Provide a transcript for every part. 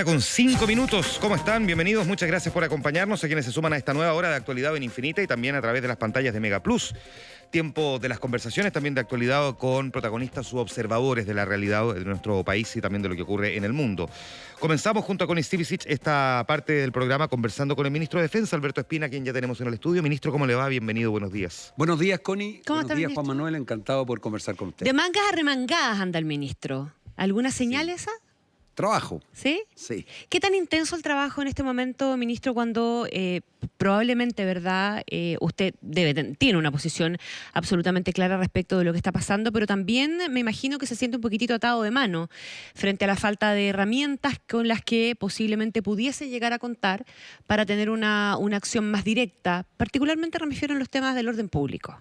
mañana con 5 minutos. ¿Cómo están? Bienvenidos. Muchas gracias por acompañarnos a quienes se suman a esta nueva hora de actualidad en Infinita y también a través de las pantallas de Mega Plus. Tiempo de las conversaciones también de actualidad con protagonistas u observadores de la realidad de nuestro país y también de lo que ocurre en el mundo. Comenzamos junto a Connie Stevicic esta parte del programa conversando con el ministro de Defensa, Alberto Espina, quien ya tenemos en el estudio. Ministro, ¿cómo le va? Bienvenido, buenos días. Buenos días, Connie. ¿Cómo Buenos días, Juan Manuel. Encantado por conversar con usted. De mangas a remangadas anda el ministro. ¿Alguna señal esa? Trabajo. ¿Sí? Sí. ¿Qué tan intenso el trabajo en este momento, ministro, cuando probablemente, ¿verdad? Usted tiene una posición absolutamente clara respecto de lo que está pasando, pero también me imagino que se siente un poquitito atado de mano frente a la falta de herramientas con las que posiblemente pudiese llegar a contar para tener una acción más directa. Particularmente me refiero a los temas del orden público.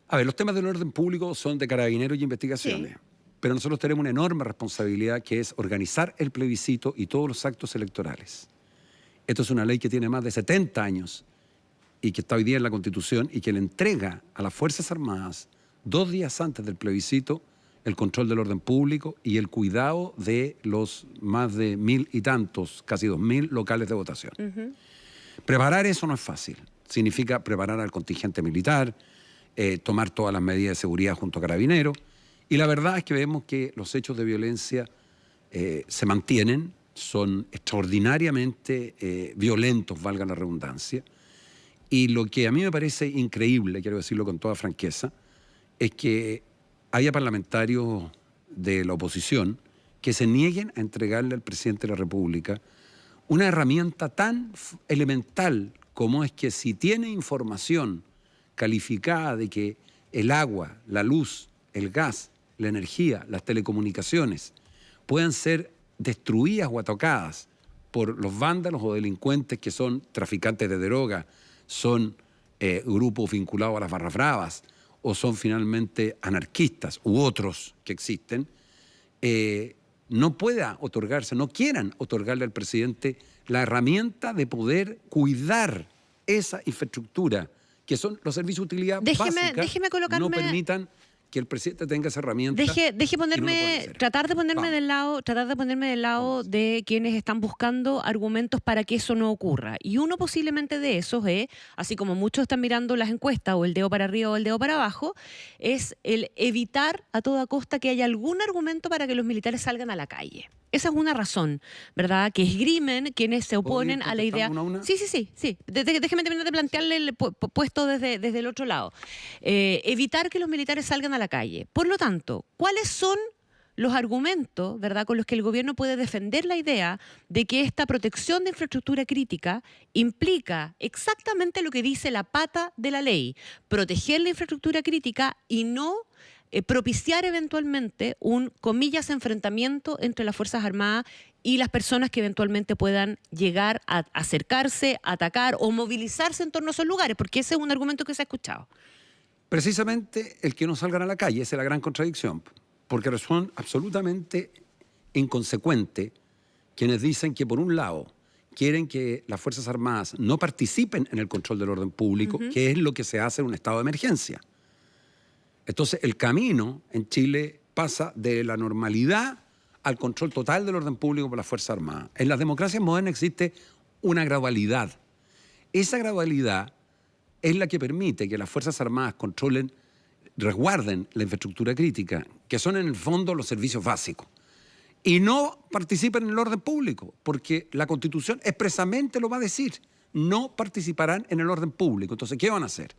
A ver, los temas del orden público son de carabineros y investigaciones. Sí. Pero nosotros tenemos una enorme responsabilidad que es organizar el plebiscito y todos los actos electorales. Esto es una ley que tiene más de 70 años y que está hoy día en la Constitución y que le entrega a las Fuerzas Armadas 2 días antes del plebiscito el control del orden público y el cuidado de los más de 1.000 y tantos, casi 2.000 locales de votación. Preparar eso no es fácil. Significa preparar al contingente militar, tomar todas las medidas de seguridad junto a carabineros. Y la verdad es que vemos que los hechos de violencia se mantienen, son extraordinariamente violentos, valga la redundancia. Y lo que a mí me parece increíble, quiero decirlo con toda franqueza, es que haya parlamentarios de la oposición que se nieguen a entregarle al presidente de la República una herramienta tan elemental como es que si tiene información calificada de que el agua, la luz, el gas, la energía, las telecomunicaciones puedan ser destruidas o atacadas por los vándalos o delincuentes que son traficantes de droga, son grupos vinculados a las barras bravas o son finalmente anarquistas u otros que existen, no pueda otorgarse, no quieran otorgarle al presidente la herramienta de poder cuidar esa infraestructura que son los servicios de utilidad básica, déjeme colocarme... no permitan que el presidente tenga esa herramienta. Tratar de ponerme del lado de quienes están buscando argumentos para que eso no ocurra. Y uno posiblemente de esos es, así como muchos están mirando las encuestas o el dedo para arriba o el dedo para abajo, es el evitar a toda costa que haya algún argumento para que los militares salgan a la calle. Esa es una razón, ¿verdad? Que esgrimen quienes se oponen a la idea. Una a una? Sí. Déjeme terminar de plantearle el puesto desde el otro lado. Evitar que los militares salgan a la calle. Por lo tanto, ¿cuáles son los argumentos, ¿verdad?, con los que el gobierno puede defender la idea de que esta protección de infraestructura crítica implica exactamente lo que dice la pata de la ley: proteger la infraestructura crítica y no propiciar eventualmente un, comillas, enfrentamiento entre las Fuerzas Armadas y las personas que eventualmente puedan llegar a acercarse, atacar o movilizarse en torno a esos lugares? Porque ese es un argumento que se ha escuchado. Precisamente el que no salgan a la calle, esa es la gran contradicción, porque son absolutamente inconsecuentes quienes dicen que por un lado quieren que las Fuerzas Armadas no participen en el control del orden público, que es lo que se hace en un estado de emergencia. Entonces el camino en Chile pasa de la normalidad al control total del orden público por las Fuerzas Armadas. En las democracias modernas existe una gradualidad. Esa gradualidad es la que permite que las Fuerzas Armadas controlen, resguarden la infraestructura crítica, que son en el fondo los servicios básicos, y no participen en el orden público, porque la Constitución expresamente lo va a decir: no participarán en el orden público. Entonces, ¿qué van a hacer?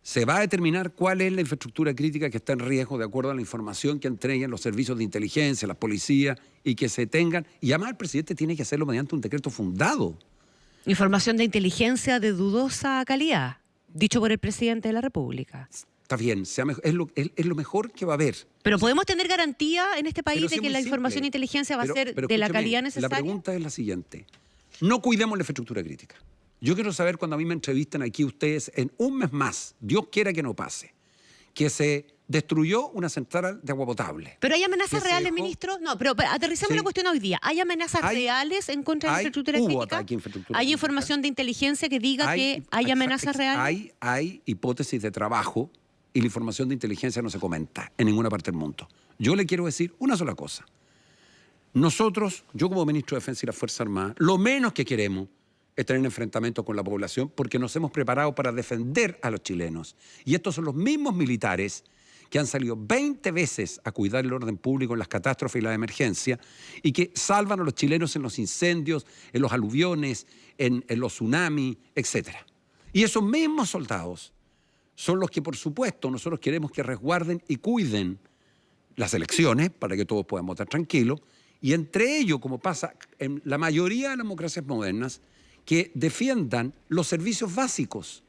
Se va a determinar cuál es la infraestructura crítica que está en riesgo de acuerdo a la información que entreguen los servicios de inteligencia, las policías, y que se tengan. Y además el presidente tiene que hacerlo mediante un decreto fundado. Información de inteligencia de dudosa calidad, dicho por el presidente de la República. Está bien, es lo mejor que va a haber. Pero ¿podemos tener garantía en este país de que la información de inteligencia va a ser de la calidad necesaria? La pregunta es la siguiente: no cuidemos la infraestructura crítica. Yo quiero saber, cuando a mí me entrevistan aquí ustedes, en un mes más, Dios quiera que no pase, que se destruyó una central de agua potable. ¿Pero hay amenazas reales, ministro? No, pero aterrizamos la cuestión hoy día. ¿Hay amenazas reales en contra de la infraestructura crítica? ¿Hay información de inteligencia que diga que hay amenazas reales? Hay hipótesis de trabajo y la información de inteligencia no se comenta en ninguna parte del mundo. Yo le quiero decir una sola cosa: Nosotros, yo como ministro de Defensa y la Fuerza Armada, lo menos que queremos es tener enfrentamientos con la población porque nos hemos preparado para defender a los chilenos. Y estos son los mismos militares que han salido 20 veces a cuidar el orden público en las catástrofes y la emergencia y que salvan a los chilenos en los incendios, en los aluviones, en los tsunamis, etc. Y esos mismos soldados son los que, por supuesto, nosotros queremos que resguarden y cuiden las elecciones para que todos puedan votar tranquilos y entre ellos, como pasa en la mayoría de las democracias modernas, que defiendan los servicios básicos.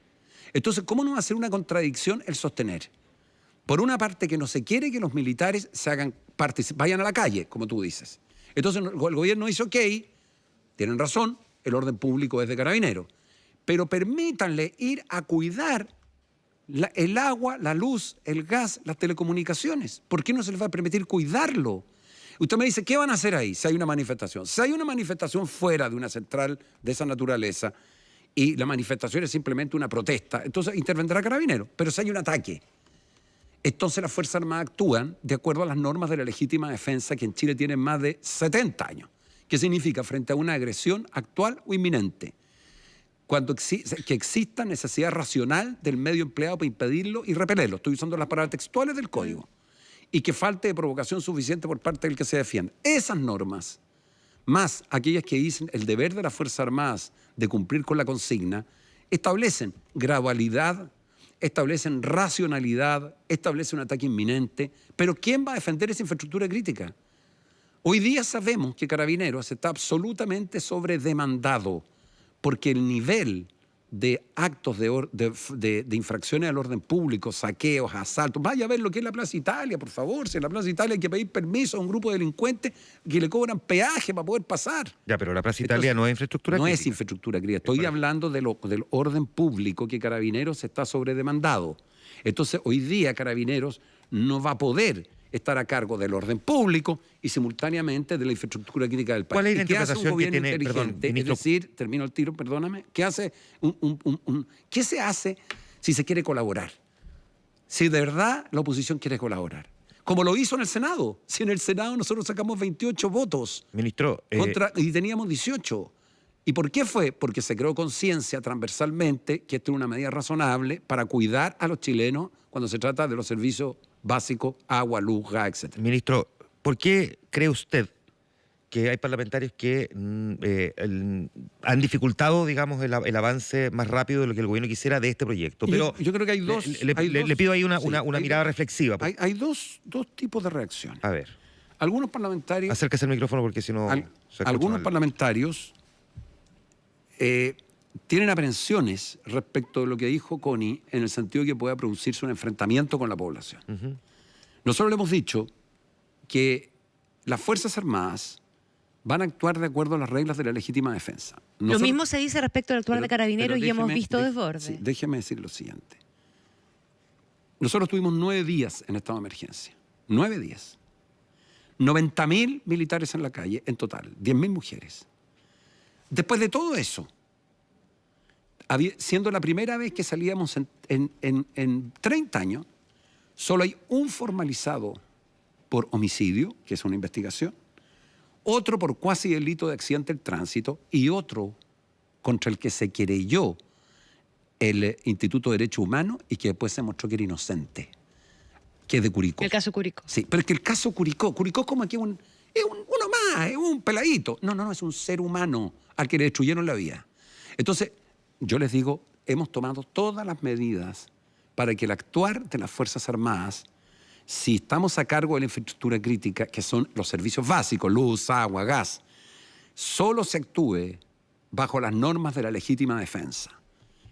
Entonces, ¿cómo no va a ser una contradicción el sostener? Por una parte, que no se quiere que los militares vayan a la calle, como tú dices. Entonces, el gobierno dice, ok, tienen razón, el orden público es de Carabineros, pero permítanle ir a cuidar el agua, la luz, el gas, las telecomunicaciones. ¿Por qué no se les va a permitir cuidarlo? Usted me dice, ¿qué van a hacer ahí si hay una manifestación? Si hay una manifestación fuera de una central de esa naturaleza y la manifestación es simplemente una protesta, entonces intervendrá Carabineros. Pero si hay un ataque, entonces las Fuerzas Armadas actúan de acuerdo a las normas de la legítima defensa que en Chile tienen más de 70 años. ¿Qué significa? Frente a una agresión actual o inminente. Que exista necesidad racional del medio empleado para impedirlo y repelerlo. Estoy usando las palabras textuales del código. Y que falte de provocación suficiente por parte del que se defiende. Esas normas, más aquellas que dicen el deber de las Fuerzas Armadas de cumplir con la consigna, establecen gradualidad, establecen racionalidad, establecen un ataque inminente. Pero ¿quién va a defender esa infraestructura crítica? Hoy día sabemos que Carabineros está absolutamente sobredemandado porque el nivel de actos de infracciones al orden público, saqueos, asaltos. Vaya a ver lo que es la Plaza Italia, por favor. Si en la Plaza Italia hay que pedir permiso a un grupo de delincuentes que le cobran peaje para poder pasar. Ya, pero la Plaza Italia no es infraestructura crítica. No es infraestructura crítica. Estoy hablando del orden público que Carabineros está sobredemandado. Entonces, hoy día Carabineros no va a poder estar a cargo del orden público y simultáneamente de la infraestructura crítica del país. ¿Cuál es la ¿Y qué hace un interpretación que gobierno tiene, inteligente? perdón, ministro? Es decir, termino el tiro, perdóname, ¿qué hace ¿qué se hace si se quiere colaborar? Si de verdad la oposición quiere colaborar. Como lo hizo en el Senado. Si en el Senado nosotros sacamos 28 votos Ministro, y teníamos 18. ¿Y por qué fue? Porque se creó conciencia transversalmente que esto es una medida razonable para cuidar a los chilenos cuando se trata de los servicios básicos, agua, luz, gas, etc. Ministro, ¿por qué cree usted que hay parlamentarios que han dificultado, digamos, el avance más rápido de lo que el gobierno quisiera de este proyecto? Pero yo creo que hay dos... Le pido ahí una mirada reflexiva. Hay dos tipos de reacciones. A ver. Algunos parlamentarios... Acérquese al micrófono porque si no... Algunos parlamentarios tienen aprensiones respecto de lo que dijo Connie en el sentido de que pueda producirse un enfrentamiento con la población. Nosotros le hemos dicho que las Fuerzas Armadas van a actuar de acuerdo a las reglas de la legítima defensa. Lo mismo se dice respecto al actuar de Carabineros y hemos visto desbordes. Sí, déjeme decir lo siguiente. Nosotros tuvimos 9 días en estado de emergencia. 9 días. 90.000 militares en la calle en total. 10.000 mujeres. Después de todo eso, siendo la primera vez que salíamos en 30 años, solo hay un formalizado por homicidio, que es una investigación, otro por cuasi delito de accidente del tránsito y otro contra el que se querelló el Instituto de Derechos Humanos y que después se mostró que era inocente, que es de Curicó. El caso Curicó. Sí, pero es que el caso Curicó es como que es uno más, es un peladito. No, es un ser humano al que le destruyeron la vida. Entonces, yo les digo, hemos tomado todas las medidas para que el actuar de las Fuerzas Armadas, si estamos a cargo de la infraestructura crítica, que son los servicios básicos, luz, agua, gas, solo se actúe bajo las normas de la legítima defensa,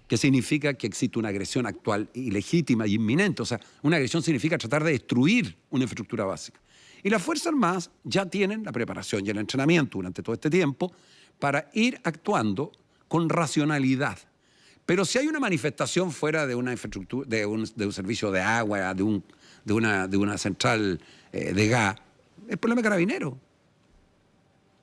que significa que existe una agresión actual ilegítima y inminente. O sea, una agresión significa tratar de destruir una infraestructura básica. Y las Fuerzas Armadas ya tienen la preparación y el entrenamiento durante todo este tiempo para ir actuando con racionalidad. Pero si hay una manifestación fuera de una infraestructura, de un servicio de agua, de una central de gas, es problema de Carabineros.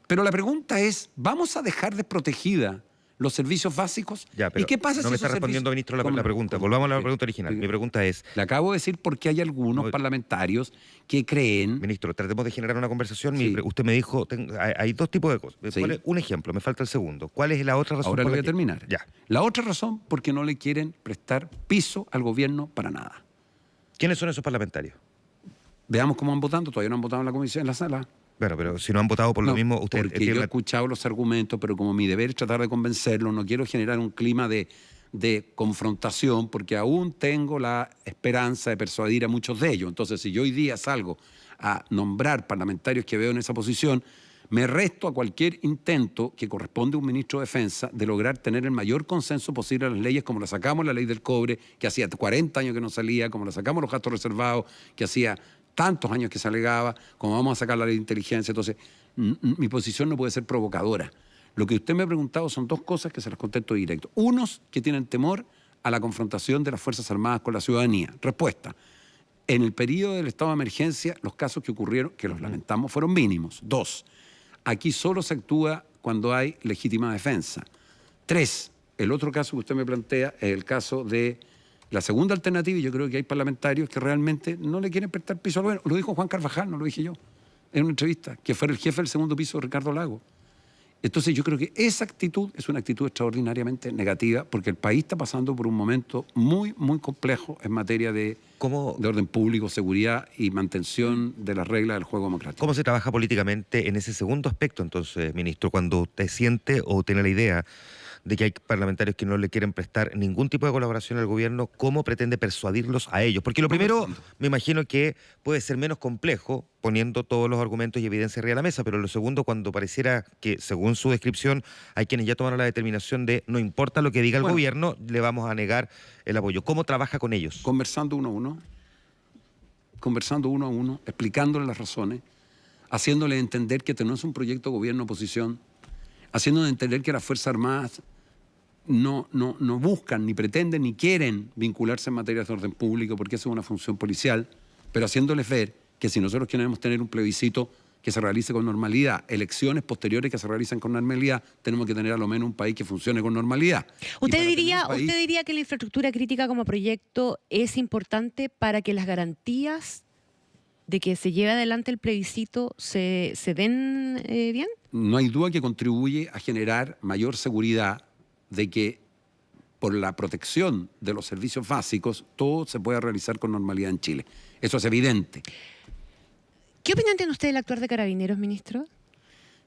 Pero la pregunta es, ¿vamos a dejar desprotegida los servicios básicos. Ya, pero ¿Y qué pasa no si me esos está respondiendo, servicios- ministro, la ¿Cómo? pregunta. ¿Cómo? Volvamos a la Sí. pregunta original. Sí. Mi pregunta es, Le acabo de decir porque hay algunos No, parlamentarios que creen... ministro, tratemos de generar una conversación. Sí. Usted me dijo, hay dos tipos de cosas. Sí. ¿Cuál es? Un ejemplo, me falta el segundo. ¿Cuál es la otra razón? Ahora le por voy la a que- terminar. Ya. La otra razón, porque no le quieren prestar piso al gobierno para nada. ¿Quiénes son esos parlamentarios? Veamos cómo han votado. Todavía no han votado en la comisión, en la sala. Bueno, pero si no han votado por lo No, mismo, usted porque tiene yo he una- escuchado los argumentos, pero como mi deber es tratar de convencerlos, no quiero generar un clima de confrontación, porque aún tengo la esperanza de persuadir a muchos de ellos. Entonces, si yo hoy día salgo a nombrar parlamentarios que veo en esa posición, me resto a cualquier intento que corresponde a un ministro de Defensa de lograr tener el mayor consenso posible a las leyes, como la sacamos la ley del cobre, que hacía 40 años que no salía, como la sacamos los gastos reservados, que hacía tantos años que se alegaba, como vamos a sacar la ley de inteligencia. Entonces, mi posición no puede ser provocadora. Lo que usted me ha preguntado son dos cosas que se las contesto directo. Unos que tienen temor a la confrontación de las Fuerzas Armadas con la ciudadanía. Respuesta. En el periodo del estado de emergencia, los casos que ocurrieron, que los lamentamos, fueron mínimos. Dos, aquí solo se actúa cuando hay legítima defensa. Tres, el otro caso que usted me plantea es el caso de la segunda alternativa, y yo creo que hay parlamentarios que realmente no le quieren prestar piso al gobierno. Lo dijo Juan Carvajal, no lo dije yo, en una entrevista, que fue el jefe del segundo piso, Ricardo Lago. Entonces yo creo que esa actitud es una actitud extraordinariamente negativa, porque el país está pasando por un momento muy, muy complejo en materia de orden público, seguridad y mantención de las reglas del juego democrático. ¿Cómo se trabaja políticamente en ese segundo aspecto, entonces, ministro, cuando usted siente o tiene la idea de que hay parlamentarios que no le quieren prestar ningún tipo de colaboración al gobierno? ¿Cómo pretende persuadirlos a ellos? Porque lo primero, me imagino que puede ser menos complejo poniendo todos los argumentos y evidencia arriba de la mesa, pero lo segundo, cuando pareciera que, según su descripción, hay quienes ya tomaron la determinación de no importa lo que diga el gobierno, le vamos a negar el apoyo. ¿Cómo trabaja con ellos? Conversando uno a uno, explicándoles las razones, haciéndole entender que este no es un proyecto gobierno-oposición, haciéndole entender que las Fuerzas Armadas no buscan, ni pretenden, ni quieren vincularse en materia de orden público, porque eso es una función policial, pero haciéndoles ver que si nosotros queremos tener un plebiscito que se realice con normalidad, elecciones posteriores que se realicen con normalidad, tenemos que tener a lo menos un país que funcione con normalidad. ¿Usted diría que la infraestructura crítica como proyecto es importante para que las garantías de que se lleve adelante el plebiscito se den bien? No hay duda que contribuye a generar mayor seguridad de que por la protección de los servicios básicos todo se pueda realizar con normalidad en Chile. Eso es evidente. ¿Qué opinión tiene usted del actuar de Carabineros, ministro?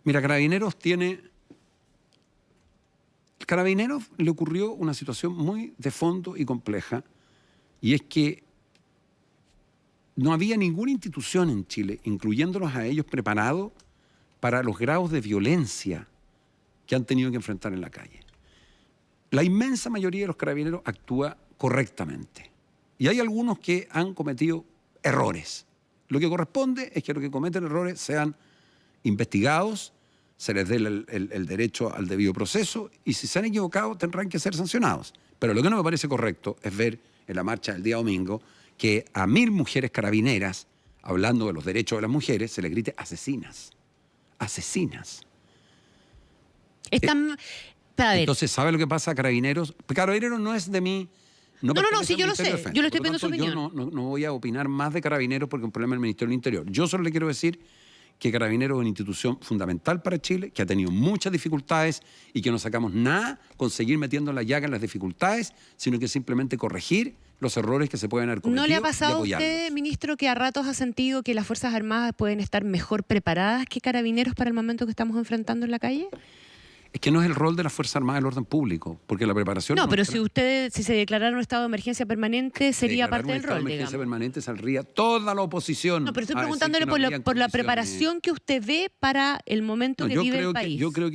Mira, Carabineros le ocurrió una situación muy de fondo y compleja, y es que no había ninguna institución en Chile, incluyéndolos a ellos, preparado para los grados de violencia que han tenido que enfrentar en la calle. La inmensa mayoría de los carabineros actúa correctamente, y hay algunos que han cometido errores. Lo que corresponde es que los que cometen errores sean investigados, se les dé el derecho al debido proceso, y si se han equivocado tendrán que ser sancionados. Pero lo que no me parece correcto es ver en la marcha del día domingo que a 1000 mujeres carabineras, hablando de los derechos de las mujeres, se les grite asesinas. Asesinas. Entonces, ¿sabe lo que pasa a Carabineros? Carabineros no es de mí. No, sí, yo lo sé. Yo le estoy pidiendo su opinión. Yo no voy a opinar más de Carabineros porque es un problema del Ministerio del Interior. Yo solo le quiero decir que Carabineros es una institución fundamental para Chile, que ha tenido muchas dificultades y que no sacamos nada con seguir metiendo la llaga en las dificultades, sino que simplemente corregir los errores que se pueden haber cometido. ¿No le ha pasado a usted, ministro, que a ratos ha sentido que las Fuerzas Armadas pueden estar mejor preparadas que Carabineros para el momento que estamos enfrentando en la calle? Es que no es el rol de las Fuerzas Armadas del orden público, porque la preparación... No, pero si se declarara un estado de emergencia permanente, sería parte del rol, digamos. En emergencia permanente saldría toda la oposición. No, pero estoy preguntándole por la preparación que usted ve para el momento que vive el país. Yo creo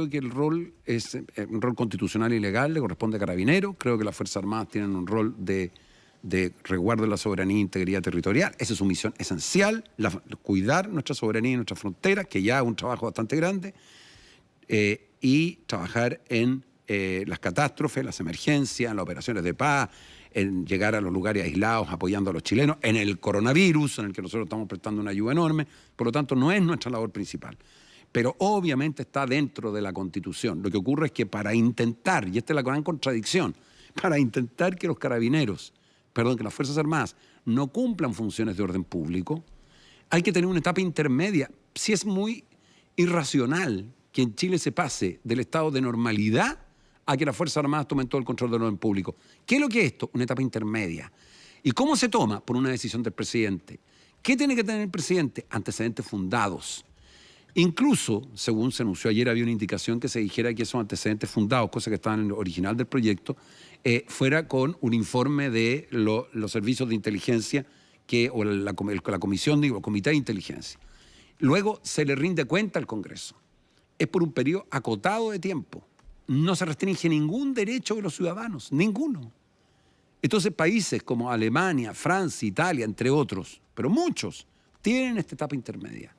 que el rol es un rol constitucional y legal, le corresponde a Carabineros. Creo que las Fuerzas Armadas tienen un rol de resguardo de la soberanía e integridad territorial. Esa es su misión esencial, cuidar nuestra soberanía y nuestras fronteras, que ya es un trabajo bastante grande. Y trabajar en las catástrofes, las emergencias, en las operaciones de paz, en llegar a los lugares aislados apoyando a los chilenos, en el coronavirus, en el que nosotros estamos prestando una ayuda enorme. Por lo tanto, no es nuestra labor principal. pero obviamente está dentro de la Constitución. Lo que ocurre es que para intentar, y esta es la gran contradicción, para intentar que los carabineros, que las Fuerzas Armadas no cumplan funciones de orden público, hay que tener una etapa intermedia. Si es muy irracional que en Chile se pase del estado de normalidad a que las Fuerzas Armadas tomen todo el control del orden público. ¿Qué es lo que es esto? Una etapa intermedia. ¿Y cómo se toma? Por una decisión del presidente. ¿Qué tiene que tener el presidente? Antecedentes fundados. Incluso, según se anunció ayer, había una indicación que se dijera que esos antecedentes fundados, cosa que estaba en el original del proyecto, fuera con un informe de los servicios de inteligencia o la comisión, el comité de inteligencia. Luego se le rinde cuenta al Congreso. Es por un periodo acotado de tiempo. No se restringe ningún derecho de los ciudadanos, ninguno. Entonces países como Alemania, Francia, Italia, entre otros, pero muchos, tienen esta etapa intermedia.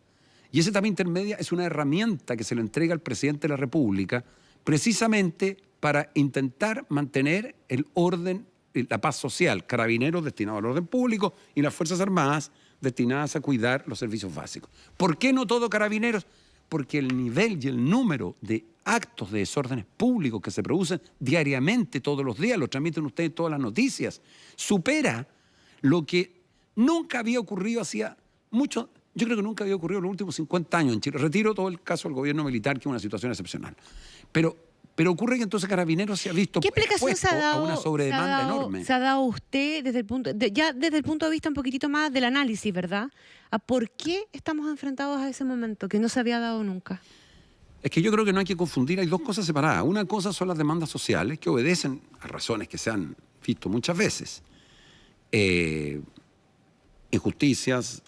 Y esa etapa intermedia es una herramienta que se le entrega al presidente de la República precisamente para intentar mantener el orden, la paz social, carabineros destinados al orden público y las Fuerzas Armadas destinadas a cuidar los servicios básicos. ¿Por qué no todo carabineros? Porque el nivel y el número de actos de desórdenes públicos que se producen diariamente, todos los días, lo transmiten ustedes todas las noticias, supera lo que nunca había ocurrido hacía mucho. Yo creo que nunca había ocurrido en los últimos 50 años en Chile. Retiro todo el caso del gobierno militar, que es una situación excepcional. Pero ocurre que entonces Carabineros se ha visto expuesto a una sobredemanda enorme. Se ha dado usted desde el punto de vista un poquitito más del análisis, ¿verdad? ¿A por qué estamos enfrentados a ese momento que no se había dado nunca? Es que yo creo que no hay que confundir, hay dos cosas separadas. Una cosa son las demandas sociales que obedecen a razones que se han visto muchas veces. Injusticias,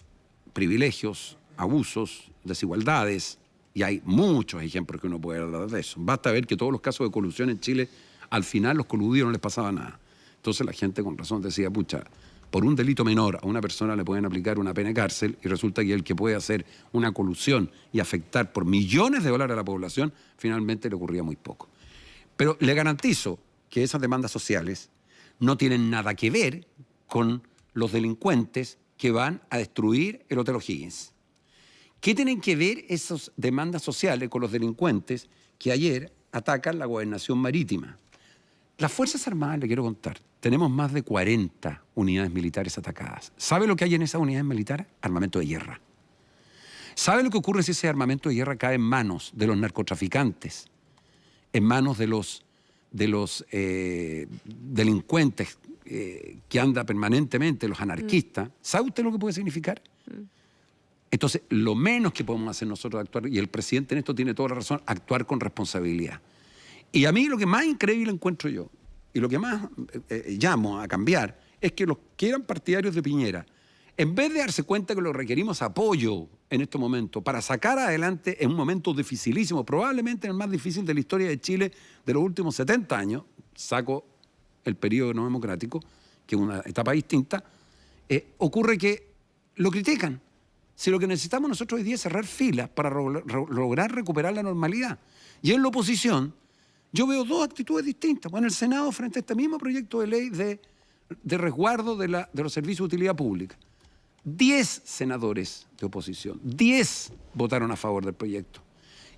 privilegios, abusos, desigualdades, y hay muchos ejemplos que uno puede hablar de eso. Basta ver que todos los casos de colusión en Chile, al final los coludidos no les pasaba nada. Entonces la gente con razón decía, pucha, por un delito menor a una persona le pueden aplicar una pena de cárcel y resulta que el que puede hacer una colusión y afectar por millones de dólares a la población, finalmente le ocurría muy poco. Pero le garantizo que esas demandas sociales no tienen nada que ver con los delincuentes que van a destruir el Hotel O'Higgins. ¿Qué tienen que ver esas demandas sociales con los delincuentes que ayer atacan la gobernación marítima? Las Fuerzas Armadas, le quiero contar, tenemos más de 40 unidades militares atacadas. ¿Sabe lo que hay en esas unidades militares? Armamento de guerra. ¿Sabe lo que ocurre si ese armamento de guerra cae en manos de los narcotraficantes, en manos de los delincuentes que andan permanentemente, los anarquistas? ¿Sabe usted lo que puede significar? Entonces, lo menos que podemos hacer nosotros actuar, y el presidente en esto tiene toda la razón, actuar con responsabilidad. Y a mí lo que más increíble encuentro yo, y lo que más llamo a cambiar, es que los que eran partidarios de Piñera, en vez de darse cuenta que lo requerimos apoyo en este momento para sacar adelante en un momento dificilísimo, probablemente el más difícil de la historia de Chile de los últimos 70 años, saco el periodo no democrático, que es una etapa distinta, ocurre que lo critican. Si lo que necesitamos nosotros hoy día es cerrar filas para lograr recuperar la normalidad. Y en la oposición, yo veo dos actitudes distintas. Bueno, el Senado, frente a este mismo proyecto de ley de resguardo de los servicios de utilidad pública, 10 senadores de oposición, 10 votaron a favor del proyecto.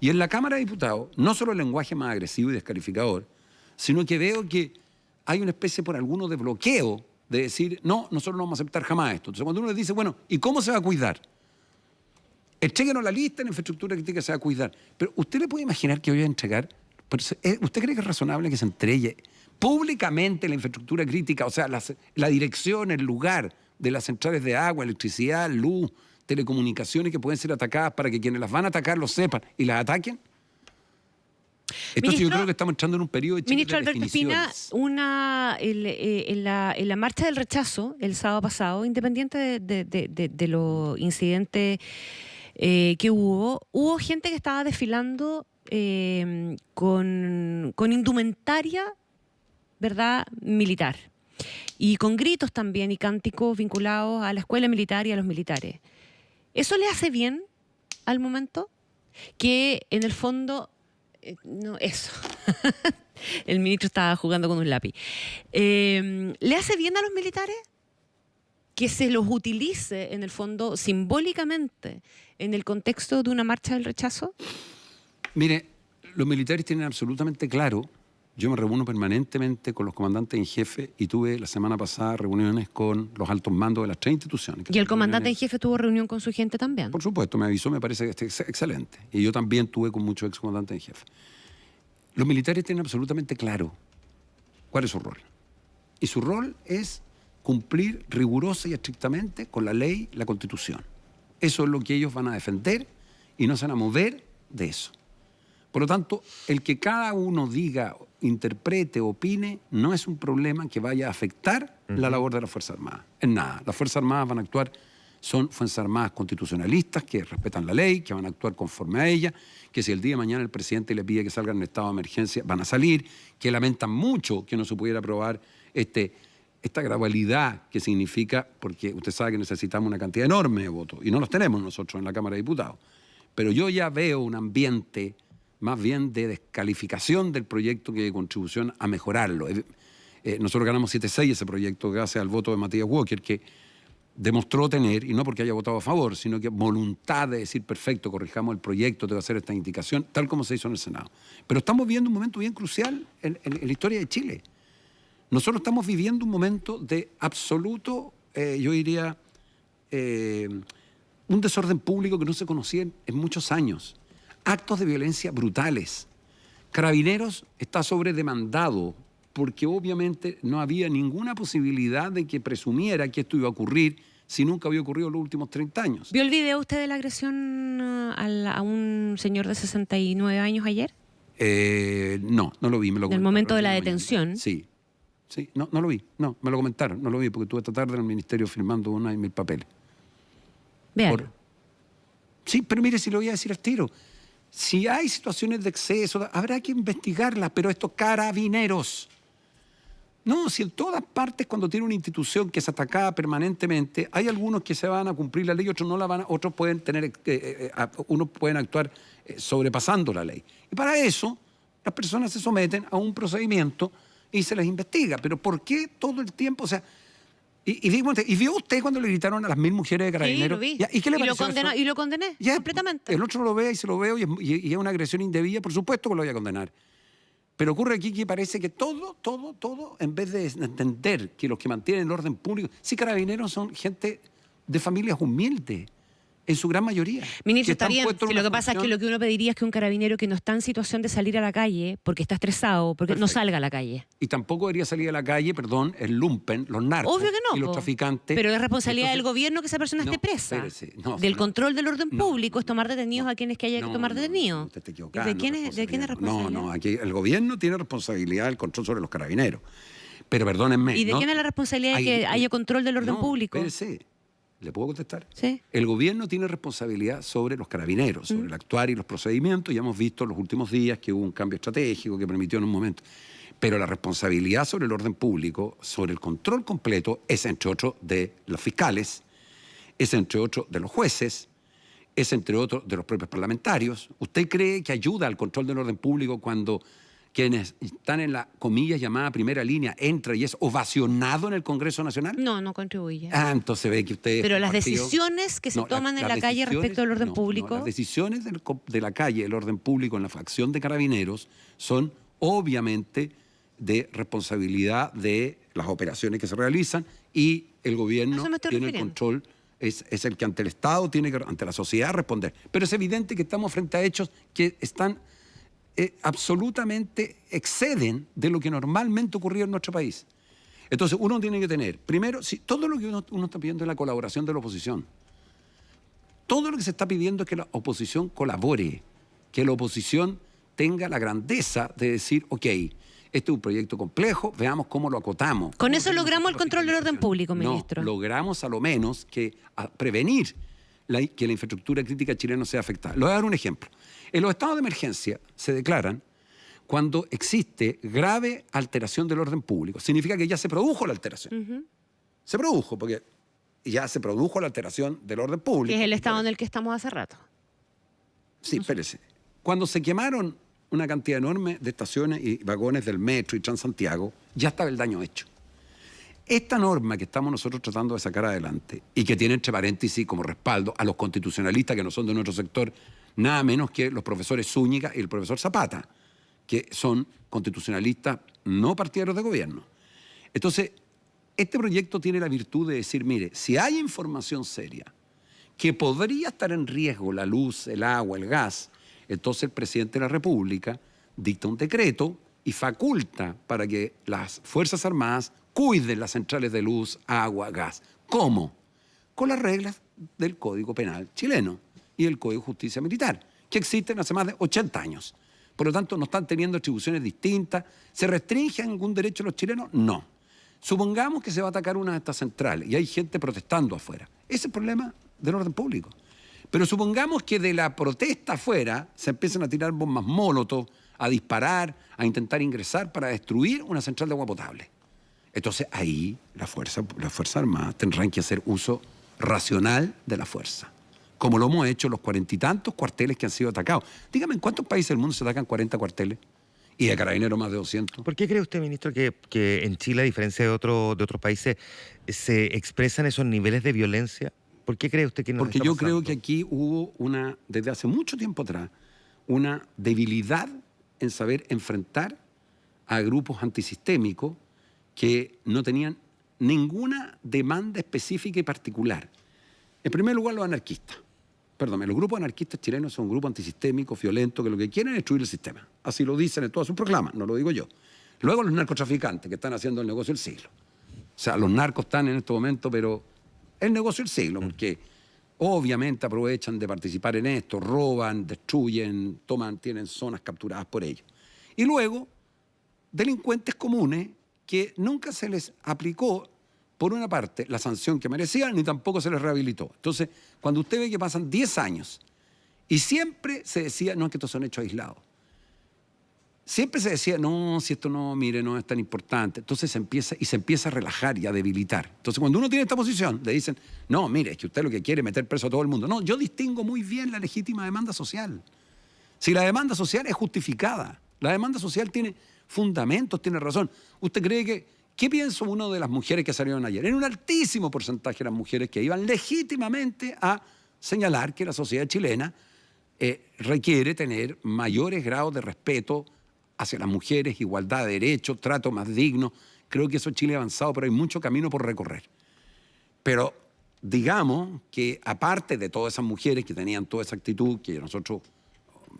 Y en la Cámara de Diputados, no solo el lenguaje más agresivo y descalificador, sino que veo que hay una especie por alguno de bloqueo de decir, no, nosotros no vamos a aceptar jamás esto. Entonces cuando uno les dice, bueno, ¿y cómo se va a cuidar? Entréguenos la lista en la infraestructura crítica que se va a cuidar. Pero ¿usted le puede imaginar que voy a entregar? ¿Usted cree que es razonable que se entregue públicamente la infraestructura crítica? O sea, la dirección, el lugar de las centrales de agua, electricidad, luz, telecomunicaciones que pueden ser atacadas para que quienes las van a atacar lo sepan y las ataquen. Entonces yo creo que estamos entrando en un periodo de Ministro Alberto Espina, en la marcha del rechazo el sábado pasado, independiente de los incidentes que hubo gente que estaba desfilando con indumentaria, ¿verdad?, militar. Y con gritos también y cánticos vinculados a la escuela militar y a los militares. ¿Eso le hace bien al momento? Que en el fondo... no, eso. El ministro estaba jugando con un lápiz. ¿Le hace bien a los militares? que se los utilice, en el fondo, simbólicamente, en el contexto de una marcha del rechazo? Mire, los militares tienen absolutamente claro, yo me reúno permanentemente con los comandantes en jefe y tuve la semana pasada reuniones con los altos mandos de las 3 instituciones. ¿Y el comandante en jefe tuvo reunión con su gente también? Por supuesto, me avisó, me parece que es excelente. Y yo también tuve con muchos excomandantes en jefe. Los militares tienen absolutamente claro cuál es su rol. Y su rol es cumplir rigurosa y estrictamente con la ley, la Constitución. Eso es lo que ellos van a defender y no se van a mover de eso. Por lo tanto, el que cada uno diga, interprete, opine, no es un problema que vaya a afectar la labor de las Fuerzas Armadas. En nada. Las Fuerzas Armadas van a actuar, son Fuerzas Armadas constitucionalistas, que respetan la ley, que van a actuar conforme a ella, que si el día de mañana el presidente le pide que salgan en estado de emergencia, van a salir, que lamentan mucho que no se pudiera aprobar esta gradualidad que significa, porque usted sabe que necesitamos una cantidad enorme de votos, y no los tenemos nosotros en la Cámara de Diputados. Pero yo ya veo un ambiente más bien de descalificación del proyecto que de contribución a mejorarlo. Nosotros ganamos 7-6 ese proyecto gracias al voto de Matías Walker, que demostró tener, y no porque haya votado a favor, sino que voluntad de decir, perfecto, corrijamos el proyecto, te va a hacer esta indicación, tal como se hizo en el Senado. Pero estamos viviendo un momento bien crucial en la historia de Chile. Nosotros estamos viviendo un momento de absoluto, yo diría, un desorden público que no se conocía en muchos años. Actos de violencia brutales. Carabineros está sobredemandado porque obviamente no había ninguna posibilidad de que presumiera que esto iba a ocurrir si nunca había ocurrido en los últimos 30 años. ¿Vio el video usted de la agresión a un señor de 69 años ayer? No lo vi, me lo comentaron. ¿Del momento de la detención? Sí, no lo vi, no, me lo comentaron, no lo vi porque estuve esta tarde en el ministerio firmando una de mis papeles. Véalo. Sí, pero mire, si lo voy a decir al tiro. Si hay situaciones de exceso, habrá que investigarlas, pero estos carabineros. No, si en todas partes cuando tiene una institución que es atacada permanentemente, hay algunos que se van a cumplir la ley, otros no la van a, otros pueden tener, unos pueden actuar sobrepasando la ley. Y para eso, las personas se someten a un procedimiento y se les investiga. Pero ¿por qué todo el tiempo? O sea, ¿Y vio usted cuando le gritaron a las 1000 mujeres de Carabineros? Sí, lo vi. ¿Y qué le pareció eso? Y lo condené completamente. El otro lo ve y se lo veo y es una agresión indebida, por supuesto que lo voy a condenar. Pero ocurre aquí que parece que todo, en vez de entender que los que mantienen el orden público, sí, Carabineros son gente de familias humildes, en su gran mayoría. Ministro, está bien. Si lo que pasa es que lo que uno pediría es que un carabinero que no está en situación de salir a la calle, porque está estresado, porque no salga a la calle. Y tampoco debería salir a la calle, el lumpen, los narcos. Obvio que no, y los traficantes. Pero es responsabilidad del gobierno que esa persona esté presa. Del control del orden público es tomar detenidos a quienes que haya que tomar detenidos. Usted está equivocado. ¿De quién es responsabilidad? No, aquí el gobierno tiene responsabilidad del control sobre los carabineros. Pero perdónenme. ¿Y de quién es la responsabilidad de que haya control del orden público? Espérese. ¿Le puedo contestar? Sí. El gobierno tiene responsabilidad sobre los carabineros, sobre el actuar y los procedimientos. Ya hemos visto en los últimos días que hubo un cambio estratégico que permitió en un momento. Pero la responsabilidad sobre el orden público, sobre el control completo, es entre otros de los fiscales, es entre otros de los jueces, es entre otros de los propios parlamentarios. ¿Usted cree que ayuda al control del orden público cuando quienes están en la, comillas, llamada primera línea, entra y es ovacionado en el Congreso Nacional? No contribuye. Entonces ve que usted... Pero las decisiones que se toman en la calle respecto al orden público... las decisiones de la calle, del orden público en la facción de Carabineros son obviamente de responsabilidad de las operaciones que se realizan y el gobierno tiene el control, es el que ante el Estado tiene que, ante la sociedad, responder. Pero es evidente que estamos frente a hechos que están... absolutamente exceden de lo que normalmente ocurría en nuestro país. Entonces uno tiene que tener, primero, si todo lo que uno está pidiendo es la colaboración de la oposición. Todo lo que se está pidiendo es que la oposición colabore, que la oposición tenga la grandeza de decir, ok, este es un proyecto complejo, veamos cómo lo acotamos. ¿Con eso logramos el control del orden público, ministro? No, logramos a lo menos prevenir que la infraestructura crítica chilena sea afectada. Le voy a dar un ejemplo. En los estados de emergencia se declaran cuando existe grave alteración del orden público. Significa que ya se produjo la alteración. Se produjo, porque ya se produjo la alteración del orden público. Que es el estado en el que estamos hace rato. Sí, espérese. Cuando se quemaron una cantidad enorme de estaciones y vagones del metro y Transantiago, ya estaba el daño hecho. Esta norma que estamos nosotros tratando de sacar adelante y que tiene entre paréntesis como respaldo a los constitucionalistas que no son de nuestro sector, nada menos que los profesores Zúñiga y el profesor Zapata, que son constitucionalistas no partidarios de gobierno. Entonces, este proyecto tiene la virtud de decir, mire, si hay información seria que podría estar en riesgo la luz, el agua, el gas, entonces el presidente de la República dicta un decreto y faculta para que las Fuerzas Armadas cuiden las centrales de luz, agua, gas. ¿Cómo? Con las reglas del Código Penal chileno y el Código de Justicia Militar, que existen hace más de 80 años. Por lo tanto, no están teniendo atribuciones distintas. ¿Se restringe algún derecho a los chilenos? No. Supongamos que se va a atacar una de estas centrales y hay gente protestando afuera. Ese es el problema del orden público. Pero supongamos que de la protesta afuera se empiezan a tirar bombas molotov, a disparar, a intentar ingresar para destruir una central de agua potable. Entonces ahí las Fuerzas Armadas tendrán que hacer uso racional de la fuerza, como lo hemos hecho los 40 y tantos cuarteles que han sido atacados. Dígame, ¿en cuántos países del mundo se atacan 40 cuarteles? Y de Carabineros más de 200. ¿Por qué cree usted, ministro, que en Chile, a diferencia de otros países, se expresan esos niveles de violencia? ¿Por qué cree usted que no? Porque yo creo que aquí hubo desde hace mucho tiempo atrás, una debilidad en saber enfrentar a grupos antisistémicos que no tenían ninguna demanda específica y particular. En primer lugar, los anarquistas. Perdón, los grupos anarquistas chilenos son grupos antisistémicos, violentos, que lo que quieren es destruir el sistema. Así lo dicen en todas sus proclamas, no lo digo yo. Luego los narcotraficantes, que están haciendo el negocio del siglo. O sea, los narcos están en este momento, pero el negocio del siglo, porque obviamente aprovechan de participar en esto, roban, destruyen, tienen zonas capturadas por ellos. Y luego, delincuentes comunes que nunca se les aplicó, por una parte, la sanción que merecían, ni tampoco se les rehabilitó. Entonces, cuando usted ve que pasan 10 años y siempre se decía, no, es que estos son hechos aislados. Siempre se decía, no, si esto no, mire, no es tan importante. Entonces se empieza a relajar y a debilitar. Entonces, cuando uno tiene esta posición, le dicen, no, mire, es que usted lo que quiere es meter preso a todo el mundo. No, yo distingo muy bien la legítima demanda social. Si la demanda social es justificada, la demanda social tiene fundamentos, tiene razón. ¿Usted cree que qué piensa uno de las mujeres que salieron ayer? En un altísimo porcentaje de las mujeres que iban legítimamente a señalar que la sociedad chilena requiere tener mayores grados de respeto hacia las mujeres, igualdad de derechos, trato más digno. Creo que eso es Chile avanzado, pero hay mucho camino por recorrer. Pero digamos que aparte de todas esas mujeres que tenían toda esa actitud que nosotros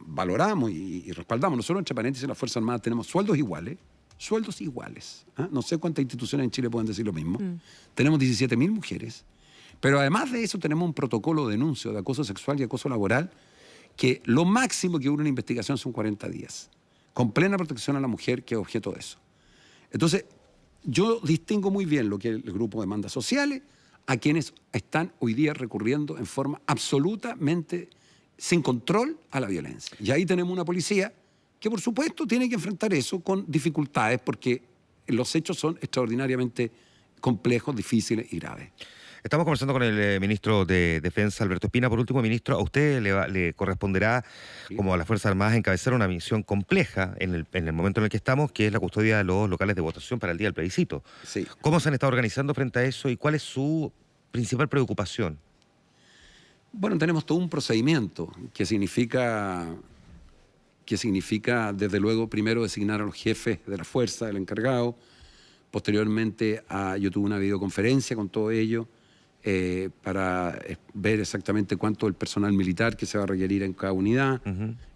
valoramos y respaldamos, nosotros entre paréntesis en las Fuerzas Armadas tenemos sueldos iguales. Sueldos iguales. ¿Ah? No sé cuántas instituciones en Chile pueden decir lo mismo. Tenemos 17.000 mujeres. Pero además de eso tenemos un protocolo de denuncio de acoso sexual y acoso laboral que lo máximo que dura una investigación son 40 días. Con plena protección a la mujer que es objeto de eso. Entonces, yo distingo muy bien lo que es el grupo de demandas sociales a quienes están hoy día recurriendo en forma absolutamente sin control a la violencia. Y ahí tenemos una policía que por supuesto tiene que enfrentar eso con dificultades porque los hechos son extraordinariamente complejos, difíciles y graves. Estamos conversando con el ministro de Defensa, Alberto Espina. Por último, ministro, a usted le corresponderá, como a las Fuerzas Armadas, encabezar una misión compleja en el momento en el que estamos, que es la custodia de los locales de votación para el día del plebiscito. Sí. ¿Cómo se han estado organizando frente a eso y cuál es su principal preocupación? Bueno, tenemos todo un procedimiento que significa desde luego, primero designar a los jefes de la fuerza, el encargado. Posteriormente, yo tuve una videoconferencia con todo ello para ver exactamente cuánto el personal militar que se va a requerir en cada unidad.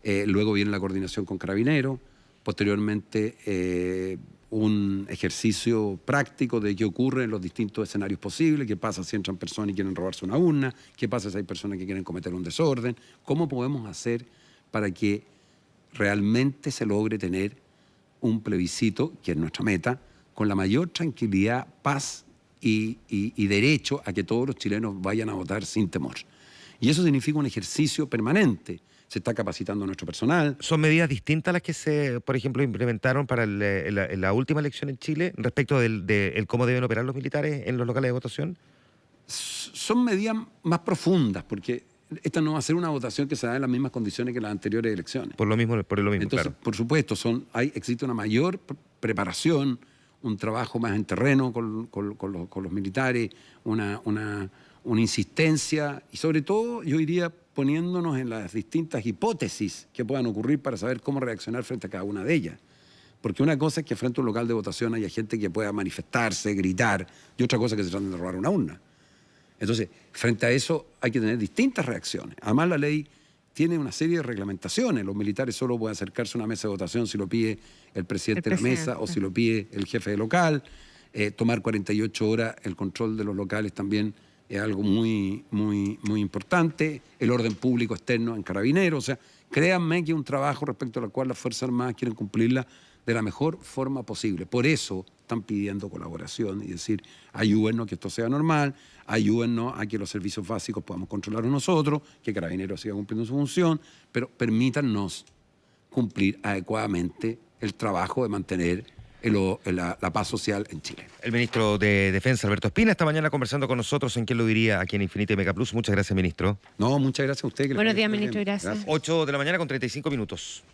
Luego viene la coordinación con Carabineros. Posteriormente, un ejercicio práctico de qué ocurre en los distintos escenarios posibles, qué pasa si entran personas y quieren robarse una urna, qué pasa si hay personas que quieren cometer un desorden, cómo podemos hacer para que realmente se logre tener un plebiscito, que es nuestra meta, con la mayor tranquilidad, paz y derecho a que todos los chilenos vayan a votar sin temor. Y eso significa un ejercicio permanente. Se está capacitando a nuestro personal. ¿Son medidas distintas a las que se, por ejemplo, implementaron para la última elección en Chile respecto de cómo deben operar los militares en los locales de votación? Son medidas más profundas, porque esta no va a ser una votación que se da en las mismas condiciones que las anteriores elecciones. Por lo mismo, Entonces, claro. por supuesto, existe una mayor preparación, un trabajo más en terreno con los militares, una insistencia y sobre todo, yo diría, poniéndonos en las distintas hipótesis que puedan ocurrir para saber cómo reaccionar frente a cada una de ellas. Porque una cosa es que frente a un local de votación haya gente que pueda manifestarse, gritar, y otra cosa es que se traten de robar una urna. Entonces, frente a eso hay que tener distintas reacciones. Además, la ley tiene una serie de reglamentaciones. Los militares solo pueden acercarse a una mesa de votación si lo pide el presidente de la mesa o si lo pide el jefe de local. Tomar 48 horas el control de los locales también es algo muy importante. El orden público externo en Carabineros. O sea, créanme que es un trabajo respecto al cual las Fuerzas Armadas quieren cumplirla de la mejor forma posible. Por eso están pidiendo colaboración y decir, ayúdennos a que esto sea normal, ayúdennos a que los servicios básicos podamos controlarlos nosotros, que Carabineros siga cumpliendo su función, pero permítannos cumplir adecuadamente el trabajo de mantener la paz social en Chile. El ministro de Defensa, Alberto Espina, esta mañana conversando con nosotros en ¿Quién lo diría? Aquí en Infinita y Mega Plus. Muchas gracias, ministro. No, muchas gracias a usted. Buenos días, ministro, gracias. 8 de la mañana con 35 minutos.